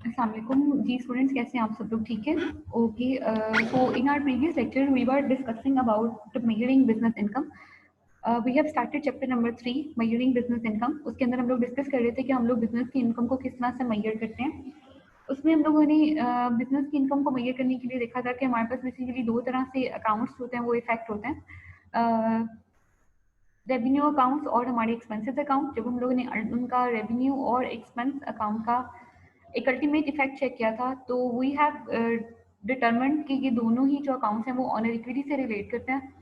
अस्सलाम वालेकुम जी स्टूडेंट्स, कैसे हैं आप सब लोग? ठीक है, okay. So in our previous lecture we were discussing about measuring business income. We have started chapter number 3 measuring business income. उसके अंदर हम लोग डिस्कस कर रहे थे कि हम लोग बिजनेस की इनकम को किस तरह से मेजर करते हैं। उसमें हम लोगों ने बिजनेस की इनकम को मेजर करने के लिए देखा था कि हमारे पास बेसिकली दो तरह से अकाउंट्स होते हैं, वो इफेक्ट होते हैं, रेवेन्यू अकाउंट्स और हमारे एक्सपेंसेस अकाउंट। जब हम लोगों ने उनका रेवेन्यू और एक्सपेंस अकाउंट का एक अल्टीमेट इफेक्ट चेक किया था, तो वी हैव डिटरमेंट कि ये दोनों ही जो अकाउंट्स हैं वो ऑनर इक्विटी से रिलेट करते हैं।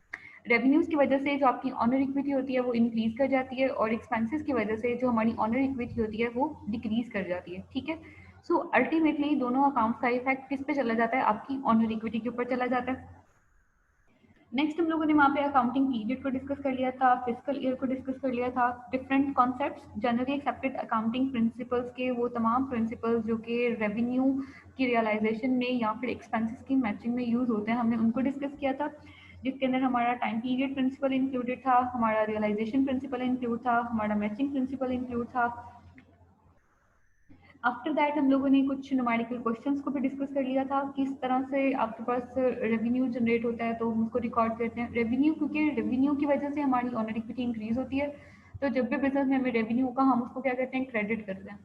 रेवेन्यूज़ की वजह से जो आपकी ऑनर इक्विटी होती है वो इंक्रीज कर जाती है, और एक्सपेंसेस की वजह से जो हमारी ऑनर इक्विटी होती है वो डिक्रीज कर जाती है। ठीक है, सो अल्टीमेटली दोनों अकाउंट्स का इफेक्ट किस पे चला जाता है? आपकी ऑनर इक्विटी के ऊपर चला जाता है। नेक्स्ट हम लोगों ने वहाँ पे अकाउंटिंग पीरियड को डिस्कस कर लिया था, फिजिकल ईयर को डिस्कस कर लिया था, different concepts, generally accepted accounting principles के वो तमाम प्रिंसिपल्स जो कि रेवेन्यू की रियलाइजेशन में या फिर एक्सपेंसेस की मैचिंग में यूज़ होते हैं, हमने उनको डिस्कस किया था। जिसके अंदर हमारा टाइम पीरियड प्रिंसिपल इंक्लूडेड था, हमारा रियलाइजेशन प्रिंसिपल इंक्लूड था, हमारा मैचिंग प्रिंसिपल इंक्लूड था। आफ्टर दैट हम लोगों ने कुछ न्यूमेरिकल क्वेश्चंस को भी डिस्कस कर लिया था, किस तरह से आपके पास रेवेन्यू जनरेट होता है तो हम उसको रिकॉर्ड करते हैं रेवेन्यू, क्योंकि रेवेन्यू की वजह से हमारी ऑनर इक्विटी इंक्रीज होती है। तो जब भी बिजनेस में हमें रेवेन्यू होगा हम उसको क्या करते हैं? क्रेडिट करते हैं।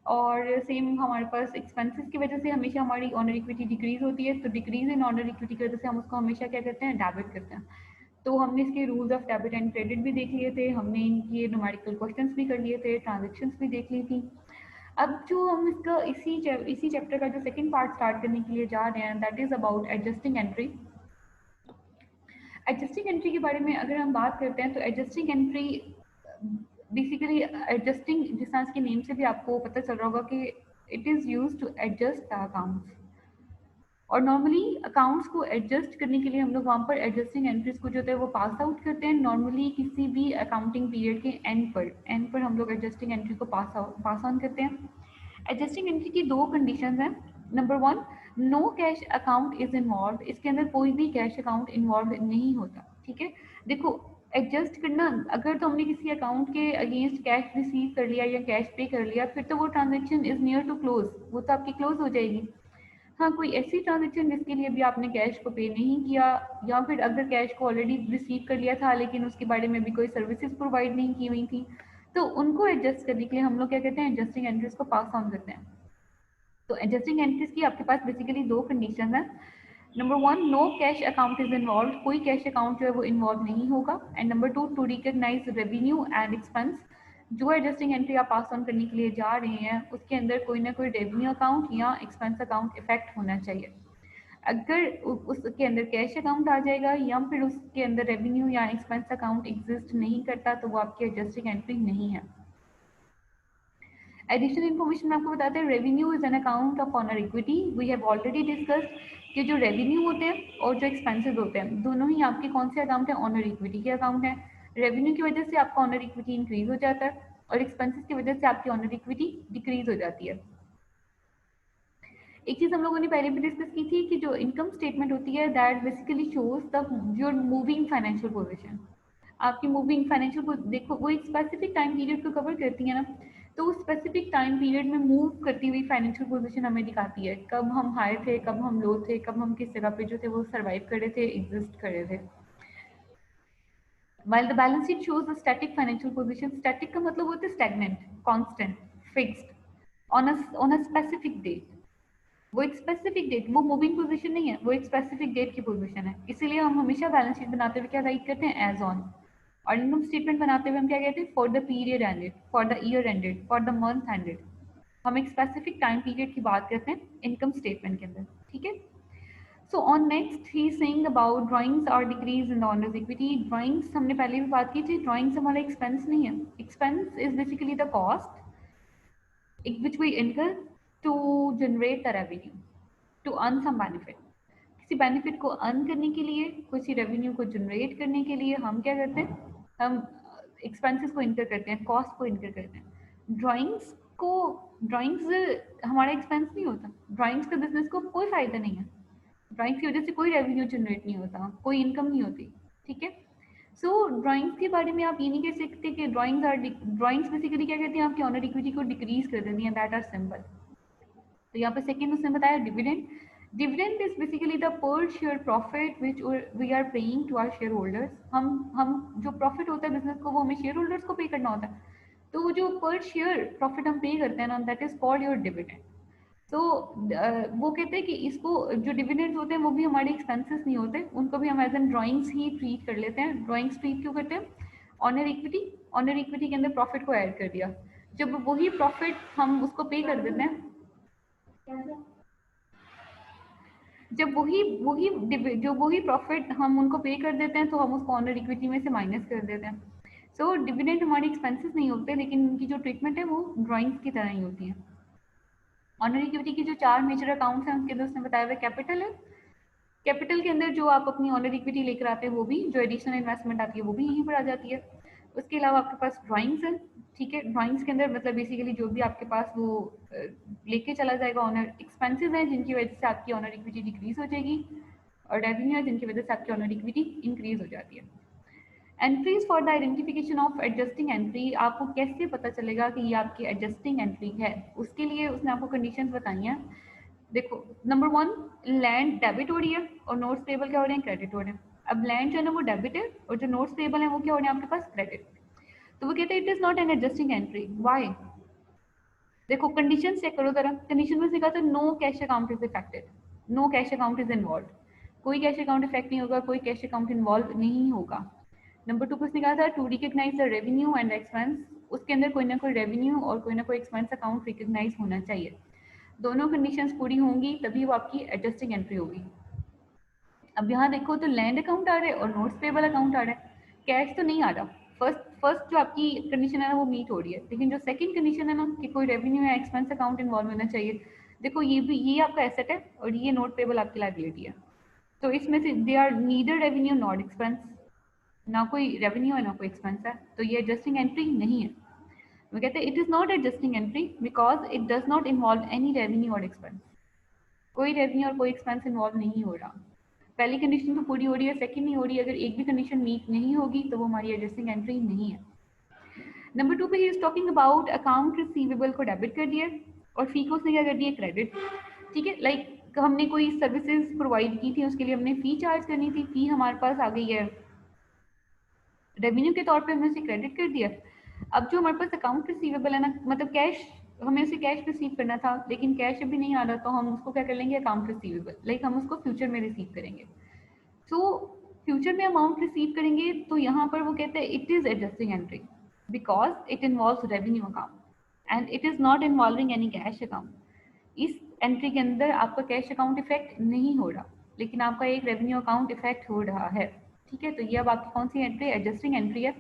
और सेम हमारे पास एक्सपेंसेस की वजह से हमेशा हमारी ऑनर इक्विटी डिक्रीज होती है, तो डिक्रीज इन ऑनर इक्विटी की वजह से हम उसको हमेशा क्या करते हैं? डेबिट करते हैं। तो हमने इसके rules of debit and credit भी देख लिए थे, हमने इनके न्यूमेरिकल क्वेश्चंस भी कर लिए थे, ट्रांजेक्शन्स भी देख ली थी। अब जो हम इसका इसी चैप्टर का जो सेकंड पार्ट स्टार्ट करने के लिए जा रहे हैं, that is about adjusting entry. Adjusting entry के बारे में अगर हम बात करते हैं तो एडजस्टिंग एंट्री बेसिकली एडजस्टिंग, जिस तरह इसके नेम से भी आपको पता चल रहा होगा कि it is use to adjust the accounts. और नॉर्मली अकाउंट्स को एडजस्ट करने के लिए हम लोग वहाँ पर एडजस्टिंग एंट्रीज को जो होता है वो पास आउट करते हैं। नॉर्मली किसी भी अकाउंटिंग पीरियड के एंड पर हम लोग एडजस्टिंग एंट्री को पास ऑन करते हैं। एडजस्टिंग एंट्री की दो कंडीशंस हैं। Number one, no cash account is involve. इसके अंदर कोई भी कैश अकाउंट इन्वॉल्व नहीं होता। ठीक है, देखो, एडजस्ट करना, अगर तो हमने किसी अकाउंट के अगेंस्ट कैश रिसीव कर लिया या कैश पे कर लिया, फिर तो वो transaction is near to close, वो तो आपकी क्लोज हो जाएगी। हाँ, कोई ऐसी ट्रांजेक्शन जिसके लिए भी आपने कैश को पे नहीं किया, या फिर अगर कैश को ऑलरेडी रिसीव कर लिया था लेकिन उसके बारे में भी कोई सर्विसेज प्रोवाइड नहीं की हुई थी, तो उनको एडजस्ट करने के लिए हम लोग क्या कहते हैं? एडजस्टिंग एंट्रीज को पास ऑन करते हैं। तो एडजस्टिंग एंट्रीज की आपके पास बेसिकली दो कंडीशन है। Number one, no cash account is involve, कोई कैश अकाउंट जो है वो इन्वॉल्व नहीं होगा। And number two, two recognise revenue and expense. जो एडजस्टिंग एंट्री आप पास ऑन करने के लिए जा रहे हैं उसके अंदर कोई ना कोई रेवेन्यू अकाउंट या एक्सपेंस अकाउंट इफेक्ट होना चाहिए। अगर उसके अंदर कैश अकाउंट आ जाएगा या फिर उसके अंदर रेवेन्यू या एक्सपेंस अकाउंट एग्जिस्ट नहीं करता, तो वो आपकी एडजस्टिंग एंट्री नहीं है। एडिशनल इन्फॉर्मेशन आपको बताते हैं, revenue is an account of owner equity. We have already discussed कि जो रेवेन्यू होते हैं और जो एक्सपेंसेस होते हैं दोनों ही आपके कौन से अकाउंट है? ऑनर इक्विटी के अकाउंट है। रेवेन्यू की वजह से आपका ऑनर इक्विटी इंक्रीज हो जाता है और एक्सपेंसेस की वजह से आपकी ऑनर इक्विटी डिक्रीज हो जाती है। एक चीज हम लोगों ने पहले भी डिस्कस की थी कि जो इनकम स्टेटमेंट होती है that basically shows the your moving financial position. आपकी मूविंग फाइनेंशियल, देखो, वो एक स्पेसिफिक टाइम पीरियड को कवर करती है ना, तो उस स्पेसिफिक टाइम पीरियड में मूव करती हुई फाइनेंशियल पोजीशन हमें दिखाती है, कब हम हाई थे, कब हम लो थे, कब हम किस जगह पे जो थे वो सर्वाइव कर रहे थे, एग्जिस्ट कर रहे थे। While the balance sheet shows a static financial position, static का मतलब होता है stagnant, constant, fixed, on a specific date। वो एक स्पेसिफिक डेट, वो मूविंग पोजीशन नहीं है, वो एक स्पेसिफिक डेट की पोजीशन है। इसीलिए हम हमेशा बैलेंस शीट बनाते हुए क्या राइट करते हैं? As on. और इनकम स्टेटमेंट बनाते हुए हम क्या कहते हैं? For the period ended, for the year ended, for the month ended. हम एक स्पेसिफिक टाइम पीरियड की बात करते हैं इनकम स्टेटमेंट के अंदर। ठीक है, so on next he saying about drawings are decrease in the owner's equity. Drawings हमने पहले भी बात की थी, ड्राइंग्स हमारा एक्सपेंस नहीं है। Expense is basically the cost which we incur to generate the revenue, to earn some benefit। किसी बेनिफिट को अर्न करने के लिए, किसी रेवेन्यू को जनरेट करने के लिए हम क्या करते हैं? हम एक्सपेंसेस को इनकर करते हैं, कॉस्ट को इनकर करते हैं। ड्राइंग्स को, ड्राइंग्स हमारा एक्सपेंस नहीं होता, ड्राइंग्स का बिजनेस को कोई फायदा नहीं है, ड्राइंग्स की वजह से कोई रेवेन्यू जनरेट नहीं होता, कोई इनकम नहीं होती। ठीक है, सो ड्राइंग्स के बारे में आप ये नहीं कह सकते कि ड्राइंग्स बेसिकली क्या कहते हैं? आपकी ऑनर इक्विटी को डिक्रीज कर देती हैं, दैट आर सिंपल। तो यहाँ पे सेकेंड उसने बताया dividend. Dividend is basically the per share profit which we are paying to our shareholders. हम जो प्रॉफिट होता है बिजनेस को वो हमें शेयर होल्डर्स को पे करना होता है. तो वो जो पर शेयर प्रॉफिट हम पे करते हैं ना, that is called your dividend. तो वो कहते हैं कि इसको जो डिविडेंड्स होते हैं वो भी हमारे एक्सपेंसेस नहीं होते, उनको भी हम एज एन ड्राइंग्स ही ट्रीट कर लेते हैं. ड्राइंग्स ट्रीट क्यों करते हैं? ऑनर इक्विटी, ऑनर इक्विटी के अंदर प्रॉफिट को ऐड कर दिया. जब वही प्रॉफिट हम उसको पे कर देते हैं, जब वही प्रॉफिट हम उनको पे कर देते हैं तो हम उसको ऑनर इक्विटी में से माइनस कर देते हैं. सो डिविडेंड हमारे एक्सपेंसेस नहीं होते, लेकिन उनकी जो ट्रीटमेंट है वो ड्राइंग्स की तरह ही होती है. ऑनर इक्विटी की जो 4 मेजर अकाउंट्स हैं उसके अंदर उसने बताया हुआ कैपिटल है. कैपिटल के अंदर जो आप अपनी ऑनर इक्विटी लेकर आते हैं वो भी, जो एडिशनल इन्वेस्टमेंट आती है वो भी यहीं पर आ जाती है. उसके अलावा आपके पास ड्राइंग्स हैं. ठीक है, ड्राइंग्स के अंदर मतलब बेसिकली जो भी आपके पास वो लेके चला जाएगा. ऑनर एक्सपेंसेस हैं जिनकी वजह से आपकी ऑनर इक्विटी डिक्रीज हो जाएगी, और रेवेन्यू है जिनकी वजह से आपकी ऑनर इक्विटी इंक्रीज हो जाती है. Entries for the identification of adjusting entry. आपको कैसे पता चलेगा कि ये आपकी एडजस्टिंग एंट्री है? उसके लिए उसने आपको कंडीशंस बताई हैं. देखो, नंबर 1, लैंड डेबिट हो रही है और नोट्स पेबल क्या हो रहे हैं? क्रेडिट हो रहे हैं. अब लैंड जो है ना वो डेबिट है और जो नोट्स पेबल है वो क्या हो रहे हैं आपके पास? क्रेडिट. तो वो कहते हैं it is not an adjusting entry. Why? देखो कंडीशन चेक करो जरा. कंडीशन में लिखा था no cash account is affected, no cash account is involve. कोई कैश अकाउंट इफेक्ट नहीं होगा, कोई कैश अकाउंट इन्वॉल्व नहीं होगा. नंबर 2 कुछ लिखा था to recognise the revenue and expense. उसके अंदर कोई ना कोई रेवेन्यू और कोई ना कोई एक्सपेंस अकाउंट रिकग्नाइज होना चाहिए. दोनों कंडीशंस पूरी होंगी तभी वो आपकी एडजस्टिंग एंट्री होगी. अब यहाँ देखो तो लैंड अकाउंट आ रहा है और नोट्स पेबल अकाउंट आ रहा है, कैश तो नहीं आ रहा. फर्स्ट जो आपकी कंडीशन है ना वो मीट हो रही है, लेकिन जो सेकंड कंडीशन है ना कि कोई रेवेन्यू या एक्सपेंस अकाउंट इन्वॉल्व होना चाहिए. देखो ये आपका एसेट है और ये नोट पेबल आपकी लायबिलिटी है. तो इसमें से they are neither revenue not expense. ना कोई रेवेन्यू है ना कोई एक्सपेंस है, तो ये एडजस्टिंग एंट्री नहीं है. वो कहते हैं it is not adjusting entry because it does not involve any revenue और एक्सपेंस. कोई रेवेन्यू और कोई एक्सपेंस इन्वॉल्व नहीं हो रहा. पहली कंडीशन तो पूरी हो रही है, सेकंड नहीं हो रही है. अगर एक भी कंडीशन मीट नहीं होगी तो वो हमारी एडजस्टिंग एंट्री नहीं है. नंबर 2 पे he is talking about account receivable को डेबिट कर दिया और फी को उसने क्या कर दिया? क्रेडिट. ठीक है, लाइक हमने कोई सर्विसेज प्रोवाइड की थी, उसके लिए हमने फी चार्ज करनी थी, फी हमारे पास आ गई है, रेवेन्यू के तौर पे हमने उसे क्रेडिट कर दिया. अब जो हमारे पास अकाउंट रिसीवेबल है ना, मतलब कैश, हमें उसे कैश रिसीव करना था लेकिन कैश अभी नहीं आ रहा, तो हम उसको क्या कर लेंगे? Account receivable. लाइक हम उसको फ्यूचर में रिसीव करेंगे. तो फ्यूचर में अमाउंट रिसीव करेंगे तो यहाँ पर वो कहते हैं it is adjusting entry because it involves revenue account and it is not involving any cash account. इस एंट्री के अंदर आपका कैश अकाउंट इफेक्ट नहीं हो रहा, लेकिन आपका एक रेवेन्यू अकाउंट इफेक्ट हो रहा है. ठीक है, तो ये अब आपकी कौन सी एंट्री? एडजस्टिंग एंट्री है,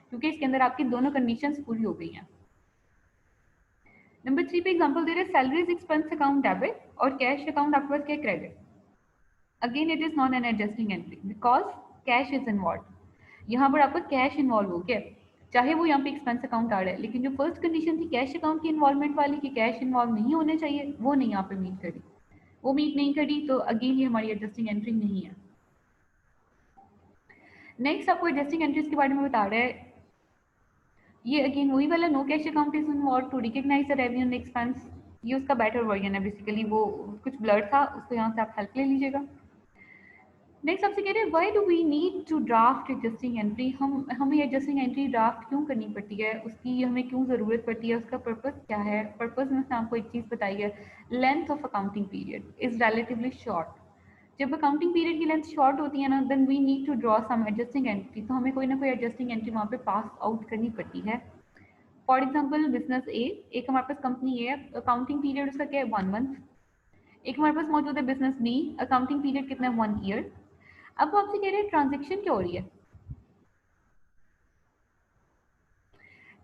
क्योंकि इसके अंदर आपकी दोनों कंडीशंस पूरी हो गई हैं. नंबर 3 पे एग्जांपल दे रहे हैं सैलरीज एक्सपेंस अकाउंट डेबिट और कैश अकाउंट आपके पास क्या? Credit. Again it is not an adjusting entry because cash is involve. यहाँ पर आपका कैश इन्वॉल्व हो गया, चाहे वो यहाँ पे एक्सपेंस अकाउंट आ रहा है, लेकिन जो फर्स्ट कंडीशन थी कैश अकाउंट की इन्वॉल्वमेंट वाली कि कैश इन्वॉल्व नहीं होने चाहिए, वो नहीं यहाँ पे मीट करी. वो मीट नहीं करी तो अगेन ये हमारी एडजस्टिंग एंट्री नहीं है. नेक्स्ट आपको एडजस्टिंग एंट्रीज के बारे में बता रहा है. ये अगेन वही वाला no cash account is involve to recognise the revenue and expense. ये उसका बेटर वर्जन है, बेसिकली वो कुछ ब्लर था, उसको यहाँ से आप हेल्प ले लीजिएगा. नेक्स्ट आपसे कह रहे हैं why do we need to draft adjusting entry. हमें एडजस्टिंग एंट्री ड्राफ्ट क्यों करनी पड़ती है, उसकी हमें क्यों ज़रूरत पड़ती है, उसका पर्पस क्या है. पर्पस में उसने आपको एक चीज़ बताई है, length of accounting period is relatively short. जब अकाउंटिंग पीरियड की लेंथ शॉर्ट होती है ना, then we need to draw some adjusting entry. तो हमें कोई ना कोई एडजस्टिंग एंट्री वहाँ पे पास आउट करनी पड़ती है. फॉर एग्जाम्पल बिजनेस ए, एक हमारे पास कंपनी ए है, अकाउंटिंग पीरियड उसका क्या है? 1 मंथ. एक हमारे पास मौजूद है बिजनेस बी, अकाउंटिंग पीरियड कितना है? 1 ईयर. अब वो आपसे कह रहे हैं ट्रांजेक्शन क्या हो रही है.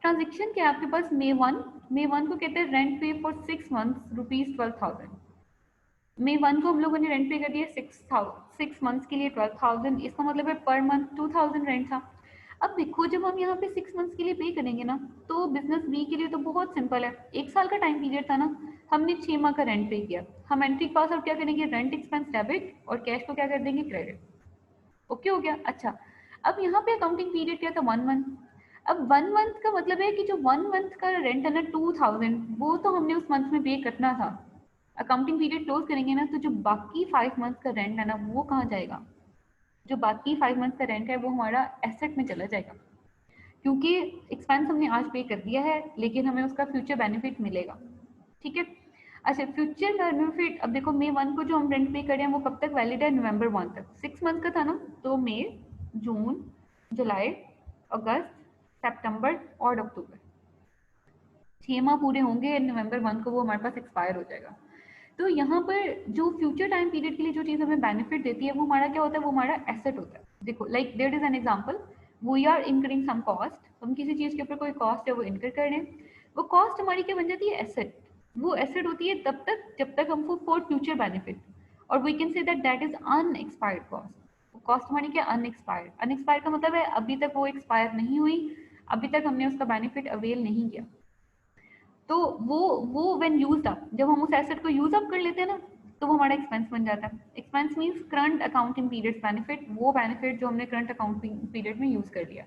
ट्रांजेक्शन क्या है आपके पास? मे 1 को कहते हैं रेंट पे फॉर 6 मंथ्स ₹12,000. मे 1 को हम लोगों ने रेंट पे कर दिया 6 मंथ्स के लिए 12,000. इसका मतलब है पर मंथ 2,000 रेंट था. अब देखो जब हम यहाँ पे 6 मंथ्स के लिए पे करेंगे ना, तो बिजनेस बी के लिए तो बहुत सिंपल है, 1 साल का टाइम पीरियड था ना, हमने 6 माह का रेंट पे किया. हम एंट्री पास आउट क्या करेंगे? रेंट एक्सपेंस डेबिट और कैश को क्या कर देंगे? क्रेडिट. ओके हो गया. अच्छा, अब यहाँ पे अकाउंटिंग पीरियड क्या था? 1 मंथ. अब 1 मंथ का मतलब है कि जो 1 मंथ का रेंट है ना 2,000, वो तो हमने उस मंथ में पे करना था. अकाउंटिंग पीरियड क्लोज करेंगे ना, तो जो बाकी 5 मंथ का रेंट है ना, वो कहाँ जाएगा? जो बाकी 5 मंथ का रेंट है वो हमारा एसेट में चला जाएगा, क्योंकि एक्सपेंस हमने आज पे कर दिया है, लेकिन हमें उसका फ्यूचर बेनिफिट मिलेगा। ठीक है। अच्छा, फ्यूचर बेनिफिट, अब देखो मई 1 को जो हम रेंट पे करें हैं वो कब तक वैलिड है? नवंबर 1 तक। 6 मंथ का था ना, तो मई, जून, जुलाई, अगस्त, सितंबर और अक्टूबर, 6 माह पूरे होंगे, नवंबर 1 को वो हमारे पास एक्सपायर हो जाएगा। तो यहाँ पर जो फ्यूचर टाइम पीरियड के लिए जो चीज़ हमें बेनिफिट देती है वो हमारा क्या होता है? वो हमारा एसेट होता है। देखो, like there is an example, we are incurring some cost, हम किसी चीज़ के ऊपर कोई कॉस्ट है वो इनकर कर रहे हैं, वो कॉस्ट हमारी क्या बन जाती है? एसेट। वो एसेट होती है तब तक जब तक हमको फॉर फ्यूचर बेनिफिट, और we can say that that is unexpired cost. Cost हमारी क्या? अनएक्सपायर्ड। अनएक्सपायर्ड का मतलब है अभी तक वो एक्सपायर नहीं हुई, अभी तक हमने उसका बेनिफिट अवेल नहीं किया। तो वो व्हेन यूज्ड अप, जब हम उस एसेट को यूज अप कर लेते हैं ना, तो वो हमारा एक्सपेंस बन जाता है। Expense means current accounting period benefit, वो बेनिफिट जो हमने करंट अकाउंटिंग पीरियड में यूज कर लिया।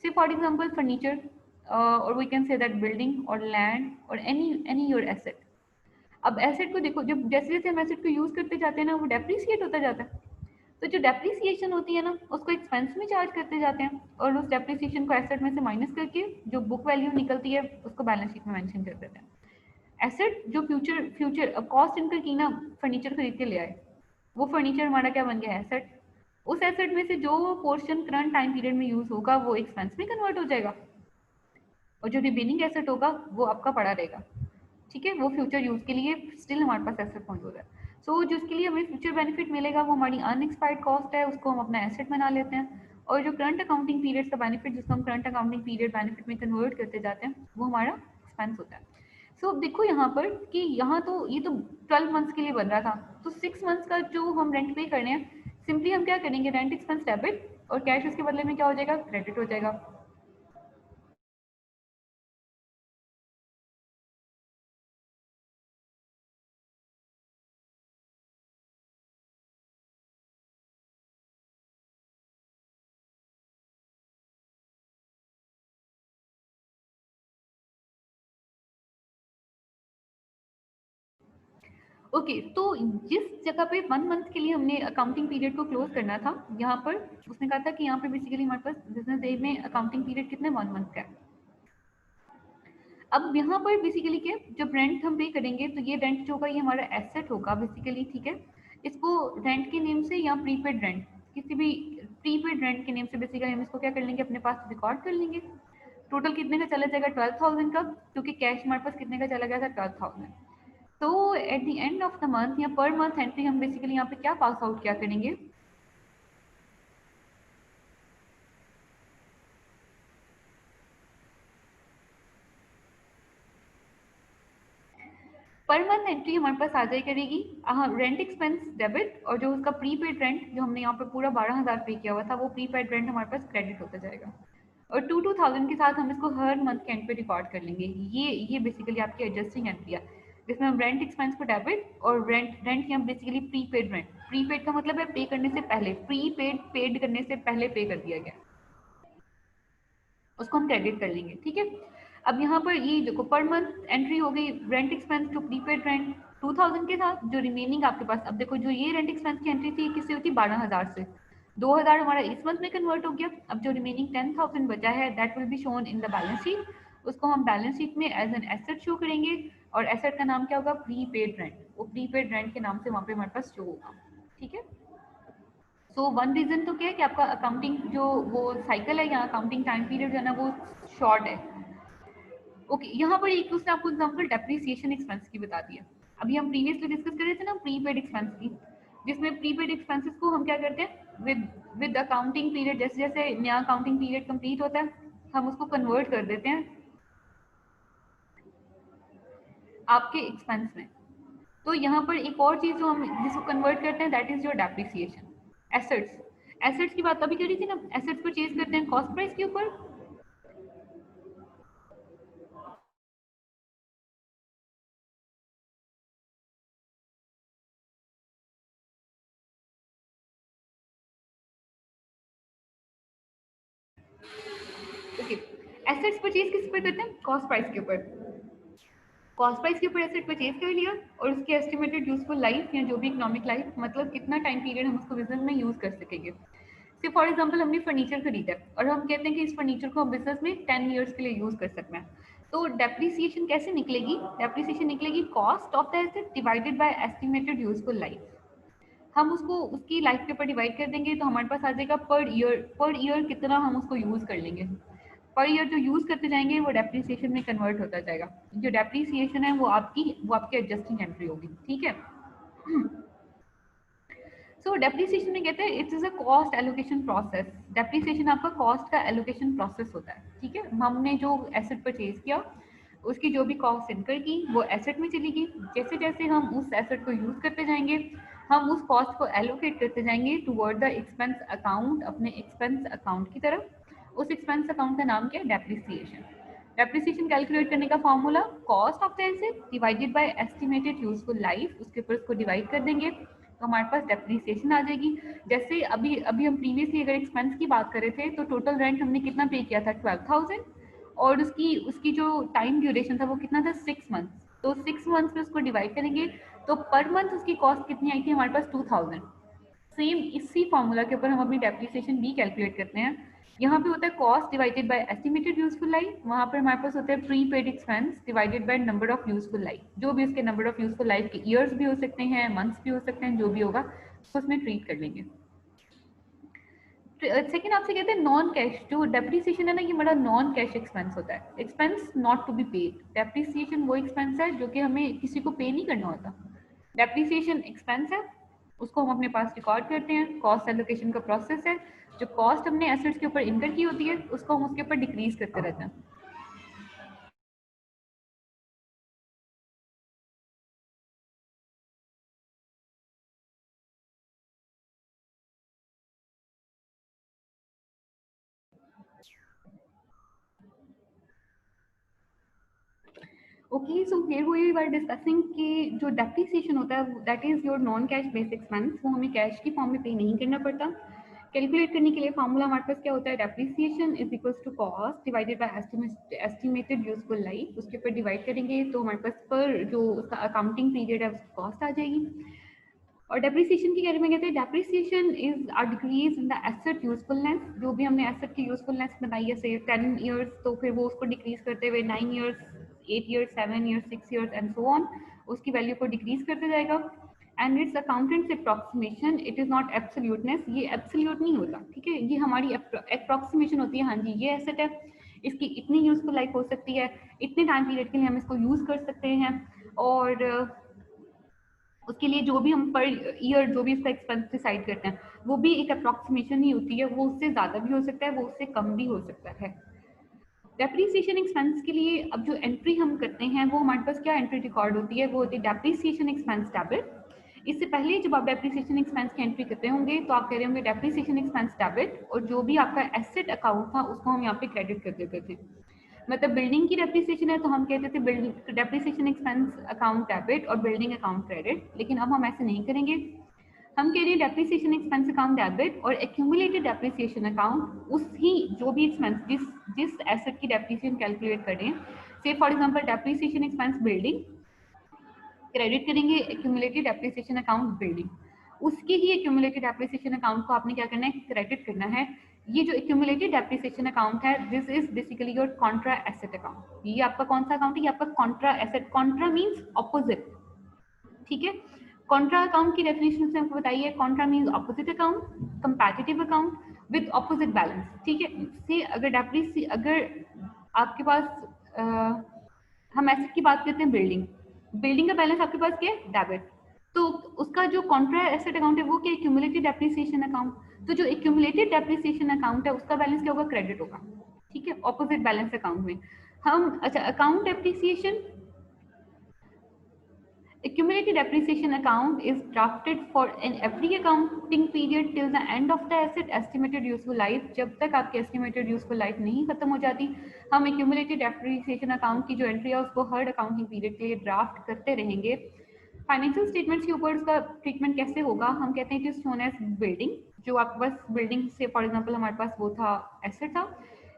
से फॉर एग्जांपल फर्नीचर, और we can say that building और लैंड और एनी योर एसेट। अब एसेट को देखो, जब जैसे जैसे हम एसेट को यूज करते जाते हैं ना, वो डेप्रिसिएट होता जाता है। तो जो डेप्रिसिएशन होती है ना, उसको एक्सपेंस में चार्ज करते जाते हैं, और उस डेप्रिसिएशन को एसेट में से माइनस करके जो बुक वैल्यू निकलती है उसको बैलेंस शीट में मेंशन कर देते हैं। एसेट जो फ्यूचर फ्यूचर कॉस्ट इनकर की ना, फर्नीचर खरीद के ले आए, वो फर्नीचर हमारा क्या बन गया? एसेट। उस एसेट में से जो पोर्शन करंट टाइम पीरियड में यूज होगा वो एक्सपेंस में कन्वर्ट हो जाएगा, और जो रिमेनिंग एसेट होगा वो आपका पड़ा रहेगा। ठीक है, वो फ्यूचर यूज के लिए स्टिल हमारे पास एसेट मौजूद है। सो जिसके लिए हमें फ्यूचर बेनिफिट मिलेगा वो हमारी अनएक्सपायर्ड कॉस्ट है, उसको हम अपना एसेट बना लेते हैं। और जो करंट अकाउंटिंग पीरियड का बेनिफिट, जिसको हम करंट अकाउंटिंग पीरियड बेनिफिट में कन्वर्ट करते जाते हैं, वो हमारा एक्सपेंस होता है। सो अब देखो यहाँ पर कि यहाँ तो ये तो 12 मंथ्स के लिए बन रहा था, तो 6 मंथ्स का जो हम रेंट पे करने हैं, सिंपली हम क्या करेंगे? रेंट एक्सपेंस डेबिट, और कैश उसके बदले में क्या हो जाएगा? क्रेडिट हो जाएगा। ओके, तो जिस जगह पे 1 मंथ के लिए हमने अकाउंटिंग पीरियड को क्लोज करना था, यहाँ पर उसने कहा था कि यहाँ पे बेसिकली हमारे पास बिजनेस डे में अकाउंटिंग पीरियड कितने? 1 मंथ का है। अब यहाँ पर बेसिकली क्या, जब रेंट हम पे करेंगे तो ये रेंट जो होगा ये हमारा एसेट होगा बेसिकली। ठीक है, इसको रेंट के नेम से या प्रीपेड रेंट, किसी भी प्रीपेड रेंट के नेम से बेसिकली हम इसको क्या कर लेंगे? अपने पास रिकॉर्ड कर लेंगे। टोटल कितने का चला जाएगा? 12,000 का, क्योंकि कैश हमारे पास कितने का चला गया था? 12,000। तो at the end of the month या पर मंथ एंट्री हम बेसिकली यहाँ पे क्या पास आउट क्या करेंगे? पर मंथ एंट्री हमारे पास आ जाए करेगी, हाँ, रेंट एक्सपेंस डेबिट, और जो उसका प्रीपेड रेंट जो हमने यहाँ पे पूरा 12,000 पे किया हुआ था, वो प्रीपेड रेंट हमारे पास क्रेडिट होता जाएगा। और 2,000 के साथ हम इसको हर मंथ के एंड पे रिकॉर्ड कर लेंगे। ये बेसिकली आपकी एडजस्टिंग एंट्री है, जिसमें हम रेंट एक्सपेंस को डेबिट, और रेंट रेंट की हम बेसिकली प्रीपेड रेंट, प्रीपेड का मतलब है पे करने से पहले, प्रीपेड पेड करने से पहले पे कर दिया गया, उसको हम क्रेडिट कर लेंगे। ठीक है, अब यहाँ पर ये देखो पर मंथ एंट्री हो गई, rent expense to prepaid rent 2,000 के साथ, जो रिमेनिंग आपके पास, अब देखो जो ये रेंट एक्सपेंस की एंट्री थी किससे होती? 12,000 से। 2,000 हमारा इस मंथ में कन्वर्ट हो गया, अब जो रिमेनिंग 10,000 बचा है that will be shown in the balance sheet, उसको हम बैलेंस शीट में एज एन एसेट शो करेंगे, और एसेट का नाम क्या होगा? प्रीपेड रेंट, वो प्रीपेड रेंट के नाम से वहाँ पे हमारे पास शो होगा। ठीक है, सो वन रीजन तो क्या है कि आपका अकाउंटिंग जो वो साइकिल है, या अकाउंटिंग टाइम पीरियड जो है ना वो शॉर्ट है। ओके, यहाँ पर एक उसने आपको एग्जांपल डेप्रिसिएशन एक्सपेंस की बता दिया। अभी हम प्रीवियसली डिस्कस कर रहे थे ना प्रीपेड एक्सपेंस की, जिसमें प्रीपेड एक्सपेंसेस को हम क्या करते हैं? विद अकाउंटिंग पीरियड, जैसे जैसे नया अकाउंटिंग पीरियड कंप्लीट होता है, हम उसको कन्वर्ट कर देते हैं आपके एक्सपेंस में। तो यहाँ पर एक और चीज जो हम जिसको कन्वर्ट करते हैं that is your depreciation. Assets, assets की बात अभी करी थी ना, एसेट्स परचेज करते हैं कॉस्ट प्राइस के ऊपर। ओके, एसेट्स परचेज किस पर करते हैं? कॉस्ट प्राइस के ऊपर। कॉस्ट प्राइस के ऊपर एसेट परचेज कर लिया और उसकी एस्टिमेटेड यूजफुल लाइफ या जो भी इकोनॉमिक लाइफ, मतलब कितना टाइम पीरियड हम उसको बिजनेस में यूज कर सकेंगे। से फॉर एग्जाम्पल हमने फर्नीचर खरीदा है और हम कहते हैं कि इस फर्नीचर को हम बिजनेस में 10 ईयर्स के लिए यूज कर सकते हैं, तो डेप्रिसिएशन कैसे निकलेगी? डेप्रिसिएशन निकलेगी cost of the asset divided by estimated useful life. हम उसको उसकी लाइफ के ऊपर डिवाइड कर देंगे तो हमारे पास आ जाएगा पर ईयर कितना हम उसको यूज कर लेंगे। पर ईयर जो यूज करते जाएंगे वो डेप्रिसिएशन में कन्वर्ट होता जाएगा। जो डेप्रिसिएशन है वो आपकी एडजस्टिंग एंट्री होगी, ठीक है। सो डेप्रिसिएशन में कहते हैं it is a cost allocation process. Depreciation आपका कॉस्ट का एलोकेशन प्रोसेस होता है, ठीक है। हमने जो एसेट परचेज किया उसकी जो भी कॉस्ट इनकर की वो एसेट में चली गई। जैसे जैसे हम उस एसेट को यूज करते जाएंगे हम उस कॉस्ट को एलोकेट करते जाएंगे टुवर्ड द एक्सपेंस अकाउंट, अपने एक्सपेंस अकाउंट की तरफ। उस एक्सपेंस अकाउंट का नाम क्या है? डेप्रिसिएशन। डेप्रिसिएशन कैलकुलेट करने का formula cost of the asset divided by estimated useful life, उसके ऊपर उसको डिवाइड कर देंगे तो हमारे पास डेप्रिसिएशन आ जाएगी। जैसे अभी अभी हम प्रीवियसली अगर एक्सपेंस की बात कर रहे थे तो टोटल रेंट हमने कितना पे किया था? 12,000। और उसकी उसकी जो टाइम ड्यूरेशन था वो कितना था? 6 मंथ। तो 6 मंथ्स में उसको डिवाइड करेंगे तो पर मंथ उसकी कॉस्ट कितनी आई थी हमारे पास? 2,000। सेम इसी फॉर्मूला के ऊपर हम अपनी डेप्रिसिएशन भी कैलकुलेट करते हैं। यहाँ पे होता है cost divided by estimated useful life, वहाँ पर हमारे पास होता है pre paid expense divided by number of useful life. जो भी उसके नंबर ऑफ यूजफुल लाइफ के ईयर्स भी हो सकते हैं, मंथ्स भी हो सकते हैं, जो भी होगा उसको उसमें ट्रीट कर लेंगे। सेकेंड आपसे कहते हैं नॉन कैश। जो डेप्रिसिएशन है ना, ये बड़ा नॉन कैश एक्सपेंस होता है, expense not to be paid. Depreciation वो एक्सपेंस है जो कि हमें किसी को पे नहीं करना होता। डेप्रिसिएशन एक्सपेंस है, उसको हम अपने पास रिकॉर्ड करते हैं। कॉस्ट एलोकेशन का प्रोसेस है, जो कॉस्ट हमने एसेट्स के ऊपर इनकर की होती है उसको हम उसके ऊपर डिक्रीज करते रहते हैं। Okay, so here we were discussing कि जो डेप्रिसिएशन होता है that is your non cash based expense, वो हमें कैश की फॉर्म में पे नहीं करना पड़ता। कैलकुलेट करने के लिए फार्मूला हमारे पास क्या होता है? Depreciation is equals to cost divided by estimated useful life. उसके ऊपर डिवाइड करेंगे तो हमारे पास पर जो उसका अकाउंटिंग पीरियड है उसकी कॉस्ट आ जाएगी। और डेप्रिसिएशन की कैटेगरी में कहते हैं depreciation is a decrease in the asset usefulness. जो भी हमने एसेट की यूजफुलनेस बताई है से 10 ईयर्स, तो फिर वो उसको डिक्रीज करते हुए 9 years, 8 years, 7 years, 6 years and so on उसकी वैल्यू को डिक्रीज करते जाएगा। And it's accountants approximation, it is not absoluteness. ये एब्सोल्यूट नहीं होता, ठीक है, ये हमारी अप्रॉक्सीमेशन होती है। हाँ जी, ये एसेट है, इसकी इतनी यूजफुल लाइफ हो सकती है, इतने टाइम पीरियड के लिए हम इसको यूज कर सकते हैं। और उसके लिए जो भी हम पर ईयर जो भी इसका एक्सपेंस डिसाइड करते हैं वो भी एक अप्रॉक्सीमेशन ही होती है, वो उससे ज़्यादा भी हो सकता है, वो उससे कम भी हो सकता है। डेप्रीसिएशन एक्सपेंस के लिए अब जो एंट्री हम करते हैं वो हमारे पास क्या एंट्री रिकॉर्ड होती है? वो होती है डेप्रीसिएशन एक्सपेंस डेबिट। इससे पहले जब आप डेप्रीसिएशन एक्सपेंस की एंट्री करते होंगे तो आप कह रहे होंगे डेप्रीसिएशन एक्सपेंस डेबिट, और जो भी आपका एसेट अकाउंट था उसको हम यहाँ पे क्रेडिट कर देते थे। मतलब बिल्डिंग की डेप्रिसिएशन है तो हम कहते थे building depreciation expense account debit और बिल्डिंग अकाउंट क्रेडिट, लेकिन अब हम ऐसे नहीं करेंगे। हम कह रहे हैं डेप्रिसिएशन एक्सपेंस अकाउंट डेबिट और एक्यूमुलेटेड डेप्रिसिएशन अकाउंट उसी जो भी एक्सपेंस जिस जिस एसेट की डेप्रिसिएशन कैलकुलेट करें, से for example depreciation expense building credit करेंगे एक्यूमुलेटेड डेप्रिसिएशन अकाउंट बिल्डिंग, उसके ही एक्यूमुलेटेड डेप्रिसिएशन अकाउंट को आपने क्या करना है? क्रेडिट करना है। ये जो एक्यूमुलेटेड डेप्रिसिएशन अकाउंट है this is basically your Contra asset account. ये आपका कौन सा अकाउंट है? ये आपका Contra asset. Contra means opposite, ठीक है। कॉन्ट्रा अकाउंट की डेफिनेशन से आपको बताइए, Contra means opposite account, competitive account with opposite balance, ठीक है। से अगर आपके पास हम एसेट की बात करते हैं बिल्डिंग, बिल्डिंग का बैलेंस आपके पास क्या है? डेबिट। तो उसका जो कॉन्ट्रा एसेट अकाउंट है वो क्या? Accumulated depreciation account. तो जो एक्यूमुलेटेड डेप्रिसिएशन अकाउंट है उसका बैलेंस क्या होगा? क्रेडिट होगा, ठीक है, ऑपोजिट बैलेंस अकाउंट में। हम अच्छा account depreciation accumulated depreciation account is drafted for in every accounting period till the end of the asset estimated useful life। जब तक आपकी estimated useful life नहीं खत्म हो जाती हम accumulated depreciation account की जो एंट्री है उसको हर अकाउंटिंग पीरियड के लिए ड्राफ्ट करते रहेंगे। फाइनेंशियल स्टेटमेंट्स के ऊपर उसका ट्रीटमेंट कैसे होगा? हम कहते हैं it is known as building. जो आपके पास बिल्डिंग से फॉर एग्जांपल हमारे पास वो था एसेट था,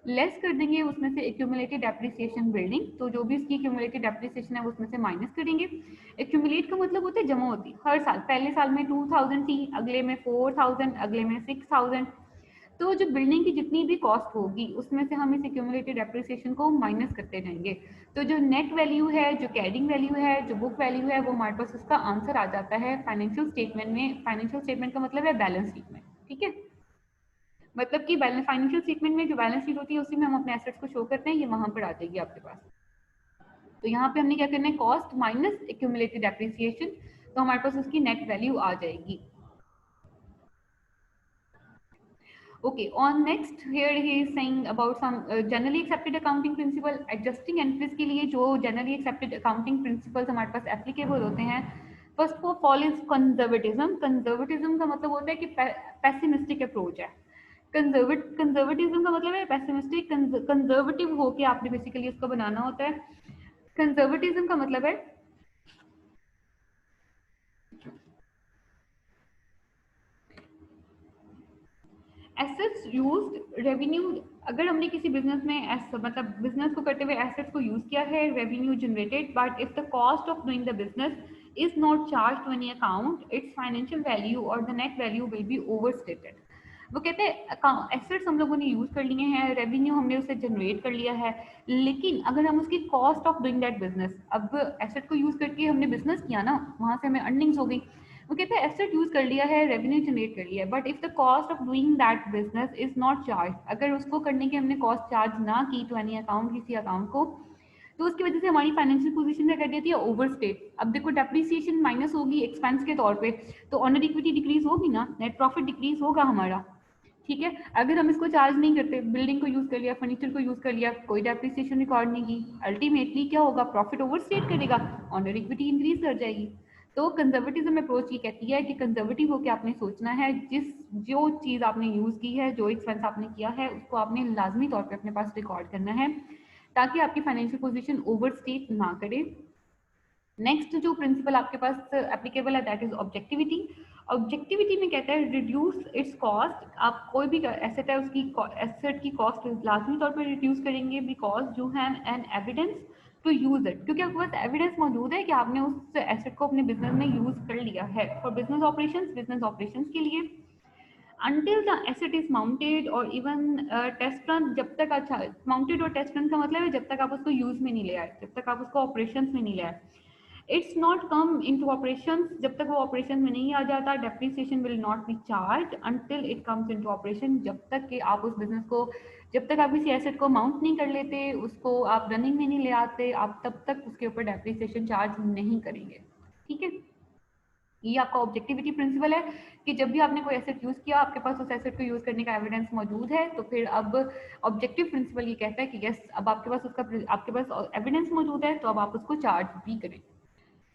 लेस कर देंगे उसमें से एक्यूमुलेटेड डेप्रिसिएशन बिल्डिंग, तो जो भी इसकी एक्यूमुलेटेड डेप्रिसिएशन है वो उसमें से माइनस करेंगे। एक्यूमुलेट का मतलब होता है जमा होती, हर साल, पहले साल में 2000 थी, अगले में 4000, अगले में 6000, तो जो बिल्डिंग की जितनी भी कॉस्ट होगी उसमें से हम इस एक्यूमुलेटेड डेप्रिसिएशन को माइनस करते जाएंगे। तो जो नेट वैल्यू है, जो कैरिंग वैल्यू है, जो बुक वैल्यू है, वो हमारे पास उसका आंसर आ जाता है फाइनेंशियल स्टेटमेंट में। फाइनेंशियल स्टेटमेंट का मतलब है बैलेंस शीट में, ठीक है। मतलब कि बैलेंस, फाइनेंशियल स्टेटमेंट में जो बैलेंस शीट होती है उसी में हम अपने एसेट्स को शो करते हैं, ये वहां पर आ जाएगी आपके पास। तो यहाँ पे हमने क्या करना है, कॉस्ट माइनस एक्यूमुलेटेड डेप्रिसिएशन, तो हमारे पास उसकी नेट वैल्यू आ जाएगी। Okay, on next here he is saying about some generally accepted accounting principle. Adjusting entries के लिए जो generally accepted accounting principles हमारे पास applicable होते हैं, first of all is conservatism. Conservatism का मतलब होता है कि pessimistic approach है। कंजर्वेटिज्म का मतलब है पेसिमिस्टिक, कंजर्वेटिव होके आपने बेसिकली इसको बनाना होता है। कंजर्वेटिज्म का मतलब है एसेट्स यूज्ड रेवेन्यू, अगर हमने किसी बिजनेस में मतलब बिजनेस को करते हुए एसेट्स को यूज किया है, revenue generated, but if the cost of doing the business is not charge to any account, its financial value और the net value will be overstated. वो कहते हैं एसेट्स हम लोगों ने यूज कर लिए हैं, रेवेन्यू हमने उसे जनरेट कर लिया है, लेकिन अगर हम उसकी cost of doing that business, अब एसेट को यूज करके हमने बिजनेस किया ना, वहां से हमें अर्निंग्स हो गई, वो कहते हैं एसेट यूज कर लिया है, रेवेन्यू जनरेट कर लिया है, but if the cost of doing that business is not charge, अगर उसको करने की हमने कॉस्ट चार्ज ना की टू एनी अकाउंट, किसी अकाउंट को, तो उसकी वजह से हमारी फाइनेंशियल पोजीशन क्या कर देती है, ओवरस्टेट। अब देखो डेप्रिसिएशन माइनस होगी एक्सपेंस के तौर पे, तो ऑनर इक्विटी डिक्रीज होगी ना, नेट प्रॉफिट डिक्रीज होगा हमारा, ठीक है। अगर हम इसको चार्ज नहीं करते, बिल्डिंग को यूज कर लिया, फर्नीचर को यूज कर लिया, कोई डेप्रिसिएशन रिकॉर्ड नहीं की, अल्टीमेटली क्या होगा, प्रॉफिट ओवरस्टेट करेगा, ऑनर इक्विटी इंक्रीज कर जाएगी। तो कंजर्वेटिज्म अप्रोच ये कहती है कि कंजर्वेटिव होकर आपने सोचना है, जो चीज आपने यूज की है, जो एक्सपेंस आपने किया है, उसको आपने लाजमी तौर पे अपने पास रिकॉर्ड करना है, ताकि आपकी फाइनेंशियल पोजीशन ओवरस्टेट ना करे। नेक्स्ट जो प्रिंसिपल आपके पास एप्लीकेबल है दैट इज ऑब्जेक्टिविटी। ऑब्जेक्टिविटी में कहता है रिड्यूस इट्स कॉस्ट, आप कोई भी एसेट है उसकी एसेट की कॉस्ट लाजमी तौर पर रिड्यूस करेंगे, because you have an evidence to use it, क्योंकि आपके पास एविडेंस मौजूद है कि आपने उस एसेट को अपने बिजनेस में यूज कर लिया है फॉर बिजनेस ऑपरेशंस के लिए। until the asset is mounted और इवन टेस्ट रन, जब तक, अच्छा माउंटेड और टेस्ट रन का मतलब है जब तक आप उसको यूज में नहीं ले आए, जब तक आप उसको ऑपरेशंस में नहीं ले आए। It's not come into operations, जब तक वो ऑपरेशन में नहीं आ जाता, depreciation will not be charge until it comes into operation, जब तक कि आप उस बिजनेस को, जब तक आप किसी एसेट को माउंट नहीं कर लेते, उसको आप रनिंग में नहीं ले आते, आप तब तक उसके ऊपर डेप्रिसिएशन चार्ज नहीं करेंगे, ठीक है। ये आपका ऑब्जेक्टिविटी प्रिंसिपल है कि जब भी आपने कोई एसेट यूज किया, आपके पास उस एसेट को यूज करने का एविडेंस मौजूद है, तो फिर अब ऑब्जेक्टिव प्रिंसिपल ये कहता है कि यस, अब आपके पास उसका, आपके पास एविडेंस मौजूद है, तो अब आप उसको चार्ज भी करें।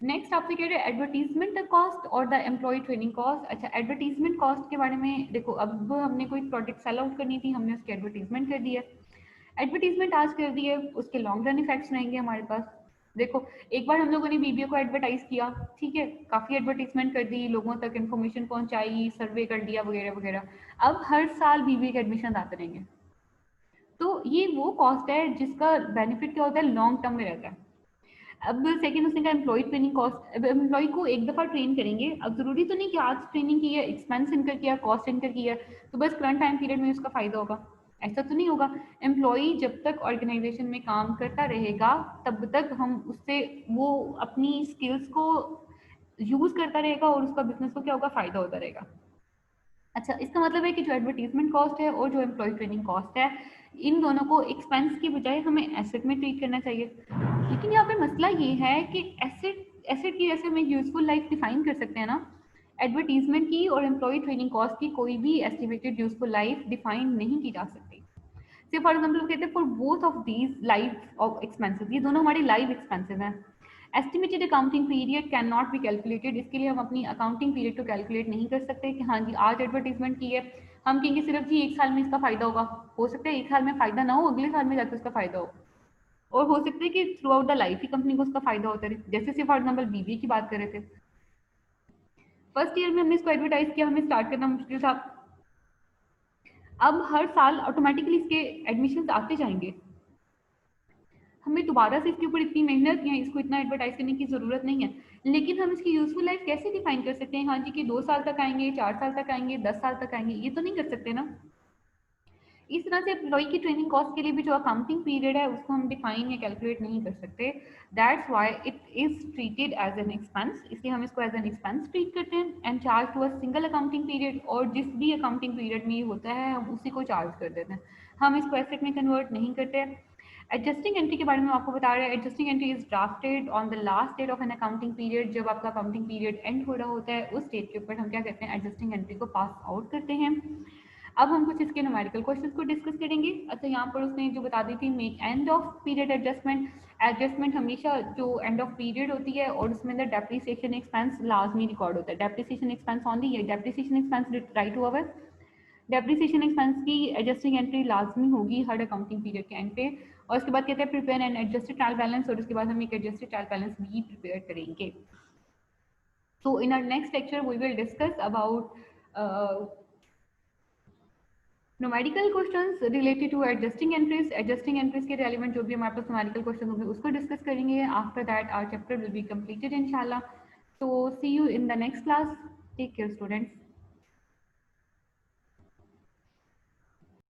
नेक्स्ट आपसे कह रहे हैं एडवर्टीजमेंट कॉस्ट और द एम्प्लॉय ट्रेनिंग कॉस्ट। अच्छा, एडवर्टीजमेंट कॉस्ट के बारे में देखो, अब हमने कोई प्रोडक्ट सेल आउट करनी थी, हमने उसकी एडवर्टीजमेंट कर दी है, एडवर्टीजमेंट आज कर दी है, उसके लॉन्ग रन इफेक्ट्स रहेंगे हमारे पास। देखो, एक बार हम लोगों ने बीबीए को एडवर्टाइज किया, ठीक है, काफी एडवर्टीजमेंट कर दी, लोगों तक इन्फॉर्मेशन पहुंचाई, सर्वे कर दिया वगैरह वगैरह, अब हर साल बीबीए के एडमिशन आते रहेंगे, तो ये वो कॉस्ट है जिसका बेनिफिट क्या होता है, लॉन्ग टर्म में रहता है। अब सेकंड उसने कहा एम्प्लॉय ट्रेनिंग कॉस्ट, अब एम्प्लॉय को एक दफा ट्रेन करेंगे, अब जरूरी तो नहीं कि आज ट्रेनिंग की है, एक्सपेंस इनकर किया, कॉस्ट इनकर किया, तो बस करंट टाइम पीरियड में उसका फायदा होगा, ऐसा तो नहीं होगा। एम्प्लॉय जब तक ऑर्गेनाइजेशन में काम करता रहेगा, तब तक हम उससे, वो अपनी स्किल्स को यूज करता रहेगा और उसका बिजनेस को क्या होगा, फायदा होता रहेगा। अच्छा, इसका मतलब है कि जो एडवर्टीजमेंट कॉस्ट है और जो एम्प्लॉय ट्रेनिंग कॉस्ट है, इन दोनों को एक्सपेंस की बजाय हमें एसेट में ट्रीट करना चाहिए। लेकिन यहाँ पे मसला ये है कि एसेट एसेट की जैसे हम एक यूजफुल लाइफ डिफाइन कर सकते हैं ना, एडवर्टीजमेंट की और एम्प्लॉय ट्रेनिंग कॉस्ट की कोई भी एस्टिमेटेड यूजफुल लाइफ डिफाइन नहीं की जा सकती। से फॉर एग्जाम्पल कहते हैं for both of these life of expenses, ये दोनों हमारी लाइव एक्सपेंसेस हैं। Estimated accounting period can not be calculated, इसके लिए हम अपनी अकाउंटिंग पीरियड को कैलकुलेट नहीं कर सकते कि हाँ जी आज एडवर्टीजमेंट की है, हम कहेंगे सिर्फ जी एक साल में इसका फायदा होगा, हो सकता है एक साल में फायदा ना हो, अगले साल में जाकर उसका फायदा हो, और हो सकता है कि through out the life he company को उसका फायदा होता रहे। जैसे से फॉर एग्जाम्पल बीबीए की बात कर रहे थे, फर्स्ट ईयर में हमने इसको एडवर्टाइज किया, हमें स्टार्ट करना मुश्किल था, अब हर साल ऑटोमेटिकली इसके एडमिशन्स आते जाएंगे, हमें दोबारा से इसके ऊपर इतनी मेहनत या इसको इतना एडवर्टाइज करने की ज़रूरत नहीं है। लेकिन हम इसकी यूजफुल लाइफ कैसे डिफाइन कर सकते हैं, हाँ जी कि 2 साल तक आएंगे, 4 साल तक आएंगे, 10 साल तक आएंगे, ये तो नहीं कर सकते ना। इस तरह से एम्प्लॉय की ट्रेनिंग कॉस्ट के लिए भी जो अकाउंटिंग पीरियड है उसको हम डिफाइन या कैलकुलेट नहीं कर सकते। That's why it is treated as an expense, इसलिए हम इसको एज एन एक्सपेंस ट्रीट करते हैं and charge to a single accounting period, और जिस भी अकाउंटिंग पीरियड में ये होता है हम उसी को चार्ज कर देते हैं, हम इसको एसेट में कन्वर्ट नहीं करते। एडजस्टिंग एंट्री के बारे में आपको बता रहे हैं, adjusting entry is drafted on the last date of an accounting period, जब आपका अकाउंटिंग पीरियड एंड हो रहा होता है उस डेट के ऊपर हम क्या करते हैं, एडजस्टिंग एंट्री को पास आउट करते हैं। अब हम कुछ इसके न्यूमेरिकल क्वेश्चंस को डिस्कस करेंगे। अच्छा, यहाँ पर उसने जो बता दी थी make end of period adjustment, adjustment हमेशा जो एंड ऑफ पीरियड होती है और उसमें अंदर डेप्रिसिएशन एक्सपेंस लाजमी रिकॉर्ड होता है, depreciation expense on the, depreciation expense write to our, depreciation expense की एडजस्टिंग एंट्री लाजमी होगी हर अकाउंटिंग पीरियड के एंड पे। और उसके बाद कहते हैं prepare and adjusted trial balance, और उसके बाद हम एक एडजस्टेड ट्रायल बैलेंस भी प्रिपेयर करेंगे। So in our next lecture we will discuss about numerical questions related to adjusting entries, adjusting entries के रेलिवेंट जो भी हमारे पास न्यूमेरिकल क्वेश्चन होंगे उसको डिस्कस करेंगे। After that our chapter will be completed इंशाल्लाह। So see you in the next class, take care students.